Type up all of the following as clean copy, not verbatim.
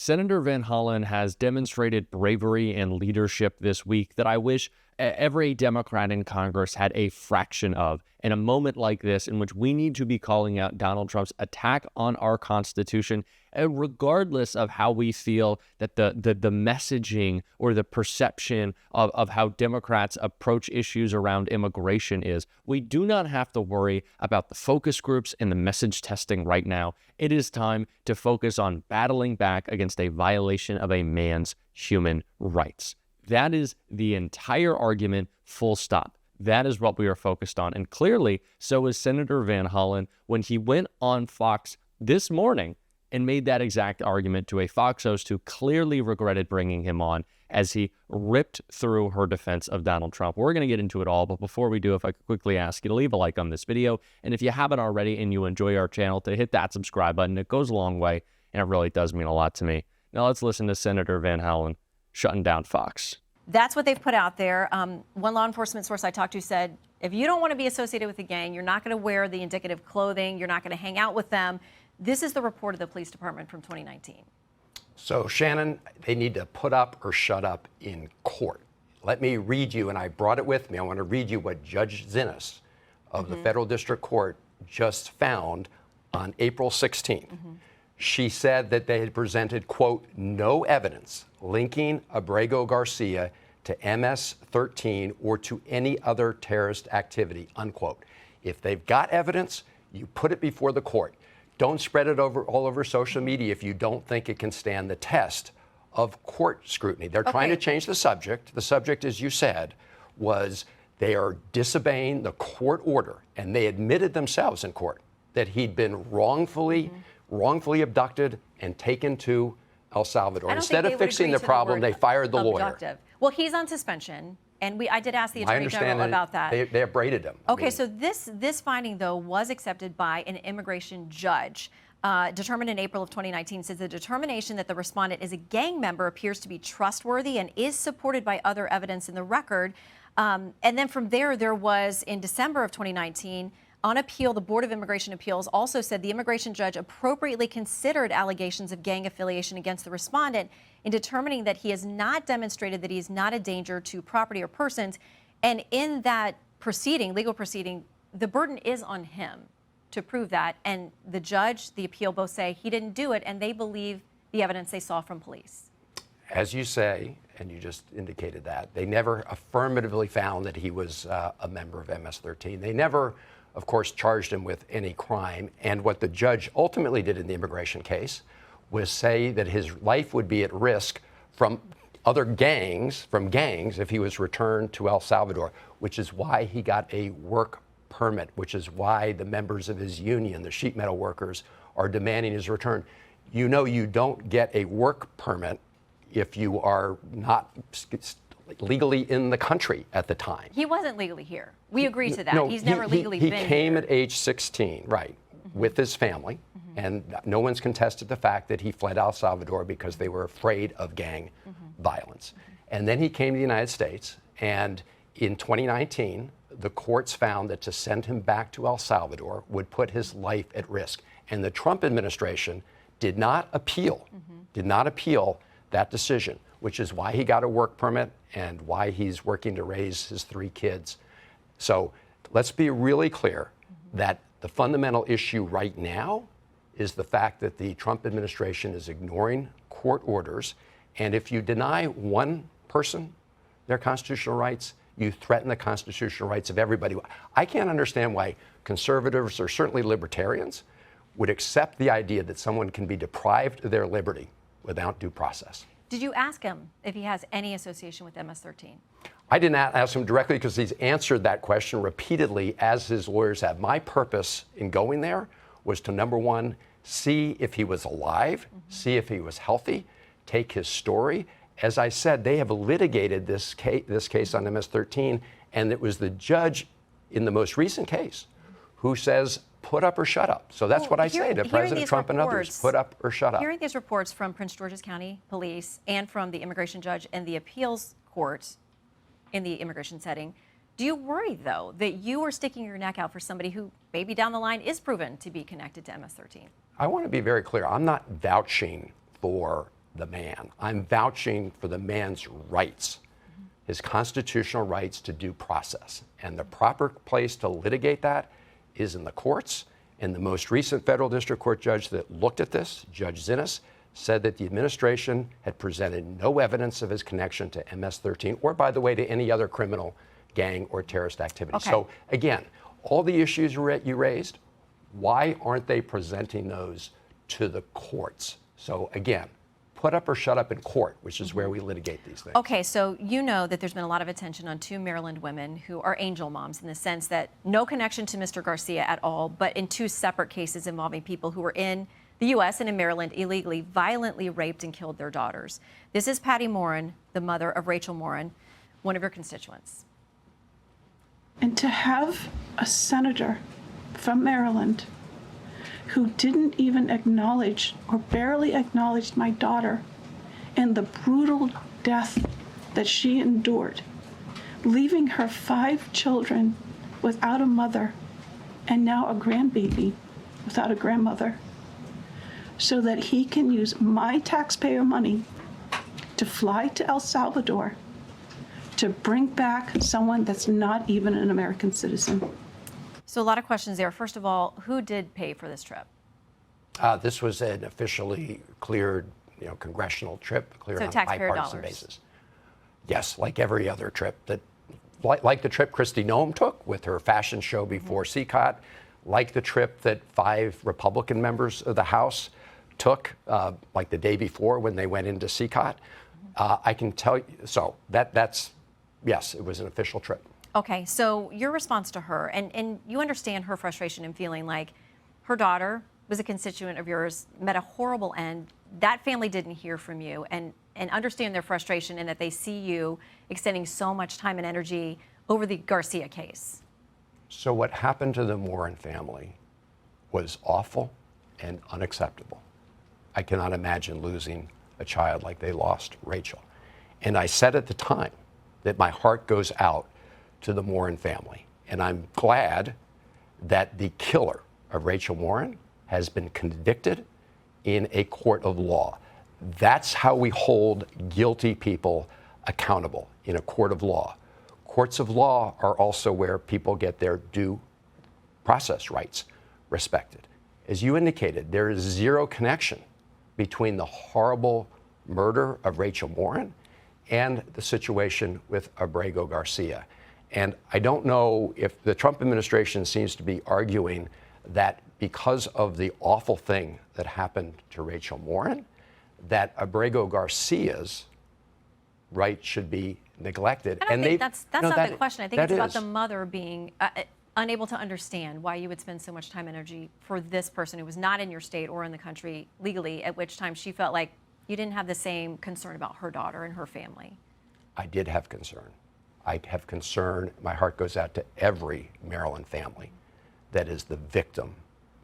Senator Van Hollen has demonstrated bravery and leadership this week that I wish every Democrat in Congress had a fraction of. In a moment like this, in which we need to be calling out Donald Trump's attack on our Constitution, regardless of how we feel that the messaging or the perception of how Democrats approach issues around immigration is, we do not have to worry about the focus groups and the message testing right now. It is time to focus on battling back against a violation of a man's human rights. That is the entire argument, full stop. That is what we are focused on. And clearly, so is Senator Van Hollen when he went on Fox this morning and made that exact argument to a Fox host who clearly regretted bringing him on as he ripped through her defense of Donald Trump. We're going to get into it all, but before we do, if I could quickly ask you to leave a like on this video, and if you haven't already and you enjoy our channel, to hit that subscribe button. It goes a long way, and it really does mean a lot to me. Now let's listen to Senator Van Hollen shutting down Fox. That's what they've put out there. One law enforcement source I talked to said, if you don't want to be associated with the gang, you're not going to wear the indicative clothing, you're not going to hang out with them. This is the report of the police department from 2019. So, Shannon, they need to put up or shut up in court. Let me read you, and I brought it with me. I want to read you what Judge Zinnes of the Federal District Court just found on April 16th. She said that they had presented, quote, no evidence linking Abrego Garcia to MS-13 or to any other terrorist activity, unquote. If they've got evidence, you put it before the court. Don't spread it all over social media if you don't think it can stand the test of court scrutiny. They're trying to change the subject. The subject, as you said, was they are disobeying the court order, and they admitted themselves in court that he'd been wrongfully abducted and taken to El Salvador. Instead of fixing the problem, they fired the lawyer. Well, he's on suspension, and I did ask the Attorney General about that. They upbraided him. Okay, so this finding, though, was accepted by an immigration judge. Determined in April of 2019, says the determination that the respondent is a gang member appears to be trustworthy and is supported by other evidence in the record. And then from there was, in December of 2019, on appeal, the Board of Immigration Appeals also said the immigration judge appropriately considered allegations of gang affiliation against the respondent in determining that he has not demonstrated that he is not a danger to property or persons. And in that proceeding, legal proceeding, the burden is on him to prove that. And the judge, the appeal, both say he didn't do it, and they believe the evidence they saw from police. As you say, and you just indicated that, they never affirmatively found that he was a member of MS-13. They never, of course, charged him with any crime. And what the judge ultimately did in the immigration case was say that his life would be at risk from other gangs, if he was returned to El Salvador, which is why he got a work permit, which is why the members of his union, the sheet metal workers, are demanding his return. You know, you don't get a work permit if you are not legally in the country at the time. He wasn't legally here. We agree to that. No, he's never legally been here. He came at age 16, right, with his family, and no one's contested the fact that he fled El Salvador because they were afraid of gang violence. And then he came to the United States, and in 2019, the courts found that to send him back to El Salvador would put his life at risk. And the Trump administration did not appeal that decision, which is why he got a work permit and why he's working to raise his 3 kids. So let's be really clear that the fundamental issue right now is the fact that the Trump administration is ignoring court orders. And if you deny one person their constitutional rights, you threaten the constitutional rights of everybody. I can't understand why conservatives, or certainly libertarians, would accept the idea that someone can be deprived of their liberty without due process. Did you ask him if he has any association with MS-13? I did not ask him directly because he's answered that question repeatedly, as his lawyers have. My purpose in going there was to, number one, see if he was alive, see if he was healthy, take his story. As I said, they have litigated this case on MS-13, and it was the judge in the most recent case who says, put up or shut up. So that's what I say to President Trump and others, put up or shut up. Hearing these reports from Prince George's County Police and from the immigration judge and the appeals court in the immigration setting, do you worry, though, that you are sticking your neck out for somebody who maybe down the line is proven to be connected to MS-13? I want to be very clear. I'm not vouching for the man. I'm vouching for the man's rights, his constitutional rights to due process. And the proper place to litigate that is in the courts. And the most recent federal district court judge that looked at this, Judge Zinnes, said that the administration had presented no evidence of his connection to MS-13 or, by the way, to any other criminal gang or terrorist activity. Okay. So, again, all the issues you raised, why aren't they presenting those to the courts? So, again, put up or shut up in court, which is where we litigate these things. Okay, so you know that there's been a lot of attention on two Maryland women who are angel moms in the sense that no connection to Mr. Garcia at all, but in two separate cases involving people who were in the U.S. and in Maryland illegally, violently raped and killed their daughters. This is Patty Morin, the mother of Rachel Morin, one of your constituents. And to have a senator from Maryland who didn't even acknowledge or barely acknowledged my daughter and the brutal death that she endured, leaving her 5 children without a mother and now a grandbaby without a grandmother, so that he can use my taxpayer money to fly to El Salvador to bring back someone that's not even an American citizen. So a lot of questions there. First of all, who did pay for this trip? This was an officially cleared, congressional trip, cleared So on a taxpayer bipartisan dollars. basis. Yes, like every other trip like the trip Kristi Noem took with her fashion show before CCOT, like the trip that 5 Republican members of the House took, like the day before when they went into CCOT. I can tell you, so that's yes, it was an official trip. Okay, so your response to her, and you understand her frustration and feeling like her daughter was a constituent of yours, met a horrible end. That family didn't hear from you, and understand their frustration and that they see you extending so much time and energy over the Garcia case. So what happened to the Morin family was awful and unacceptable. I cannot imagine losing a child like they lost Rachel. And I said at the time that my heart goes out to the Morin family. And I'm glad that the killer of Rachel Morin has been convicted in a court of law. That's how we hold guilty people accountable, in a court of law. Courts of law are also where people get their due process rights respected. As you indicated, there is zero connection between the horrible murder of Rachel Morin and the situation with Abrego Garcia. And I don't know if the Trump administration seems to be arguing that because of the awful thing that happened to Rachel Morin, that Abrego Garcia's rights should be neglected. I don't think that's no, not the question. I think it's about is. the mother being unable to understand why you would spend so much time and energy for this person who was not in your state or in the country legally, at which time she felt like you didn't have the same concern about her daughter and her family. I did have concern. I have concern. My heart goes out to every Maryland family that is the victim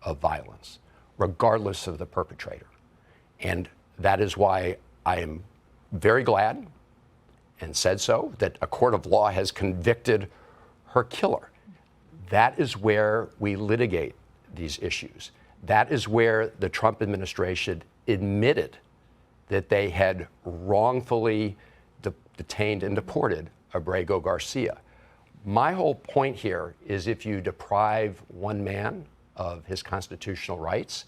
of violence, regardless of the perpetrator. And that is why I am very glad, and said so, that a court of law has convicted her killer. That is where we litigate these issues. That is where the Trump administration admitted that they had wrongfully detained and deported Abrego Garcia. My whole point here is if you deprive one man of his constitutional rights,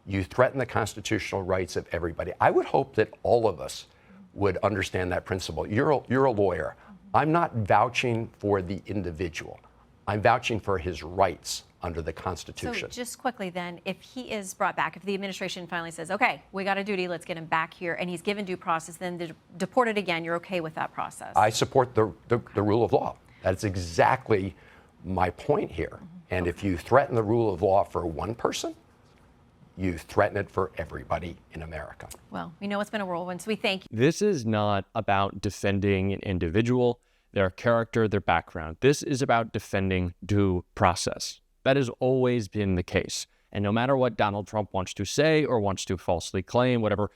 you threaten the constitutional rights of everybody. I would hope that all of us would understand that principle. You're a lawyer. I'm not vouching for the individual. I'm vouching for his rights under the Constitution. So just quickly then, if he is brought back, if the administration finally says, okay, we got a duty, let's get him back here, and he's given due process, then deported again, you're okay with that process? I support the rule of law. That's exactly my point here. And if you threaten the rule of law for one person, you threaten it for everybody in America. Well, we know it's been a whirlwind, so we thank you. This is not about defending an individual, their character, their background. This is about defending due process. That has always been the case. And no matter what Donald Trump wants to say or wants to falsely claim, whatever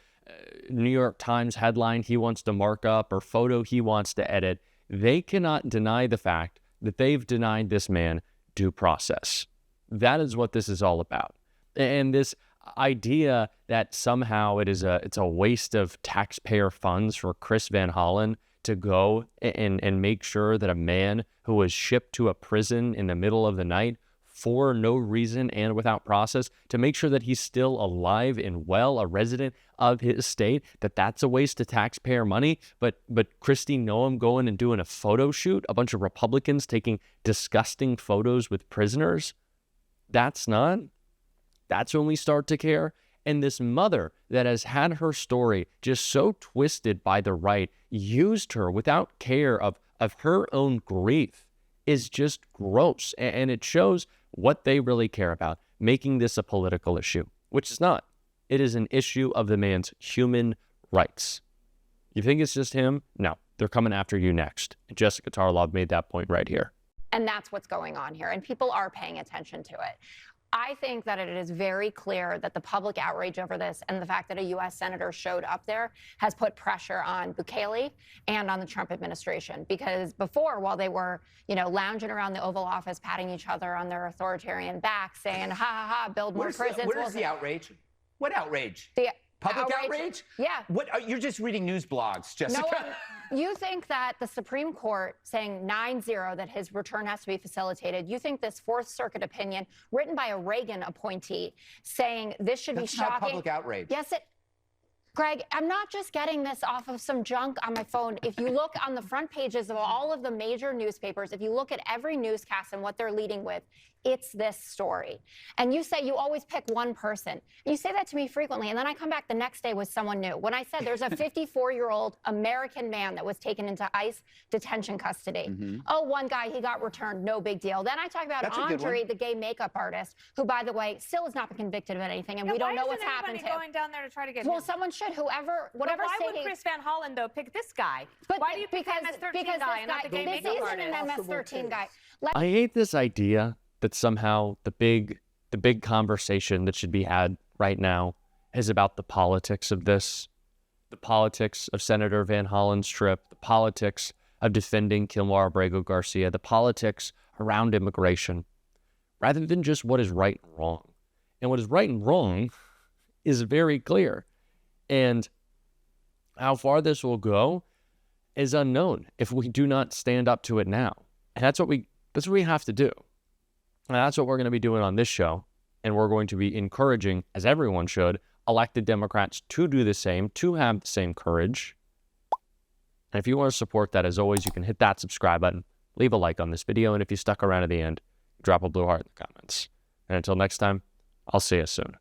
New York Times headline he wants to mark up or photo he wants to edit, they cannot deny the fact that they've denied this man due process. That is what this is all about. And this, idea that somehow it's a waste of taxpayer funds for Chris Van Hollen to go and make sure that a man who was shipped to a prison in the middle of the night for no reason and without process, to make sure that he's still alive and well, a resident of his state, that's a waste of taxpayer money. But Kristi Noem going and doing a photo shoot, a bunch of Republicans taking disgusting photos with prisoners, that's not. That's when we start to care. And this mother that has had her story just so twisted by the right, used her without care of her own grief, is just gross. And it shows what they really care about, making this a political issue, which is not. It is an issue of the man's human rights. You think it's just him? No, they're coming after you next. Jessica Tarlov made that point right here. And that's what's going on here. And people are paying attention to it. I think that it is very clear that the public outrage over this and the fact that a U.S. senator showed up there has put pressure on Bukele and on the Trump administration. Because before, while they were, lounging around the Oval Office, patting each other on their authoritarian backs, saying, ha, ha, ha, build more prisons. Where's the outrage? What outrage? The public outrage? Yeah. You're just reading news blogs, Jessica. No, you think that the Supreme Court saying 9-0 that his return has to be facilitated, you think this Fourth Circuit opinion written by a Reagan appointee saying this should be shocking? That's not public outrage. Yes, Greg, I'm not just getting this off of some junk on my phone. If you look on the front pages of all of the major newspapers, if you look at every newscast and what they're leading with, it's this story. And you say you always pick one person. You say that to me frequently, and then I come back the next day with someone new. When I said there's a 54-year-old American man that was taken into ICE detention custody. Oh, one guy, he got returned, no big deal. Then I talk about Andre, the gay makeup artist, who, by the way, still has not been convicted of anything, and we don't know what's happened to him. Going down there to try to get well, him? Someone should, whatever Why state would Chris Van Hollen, though, pick this guy? But why do you pick the MS-13 guy and not the gay makeup artist? This isn't an MS-13 guy. I hate this idea that somehow the big conversation that should be had right now is about the politics of this, the politics of Senator Van Hollen's trip, the politics of defending Kilmar Abrego Garcia, the politics around immigration, rather than just what is right and wrong. And what is right and wrong is very clear. And how far this will go is unknown if we do not stand up to it now. And that's what we have to do. And that's what we're going to be doing on this show. And we're going to be encouraging, as everyone should, elected Democrats to do the same, to have the same courage. And if you want to support that, as always, you can hit that subscribe button, leave a like on this video, and if you stuck around to the end, drop a blue heart in the comments. And until next time, I'll see you soon.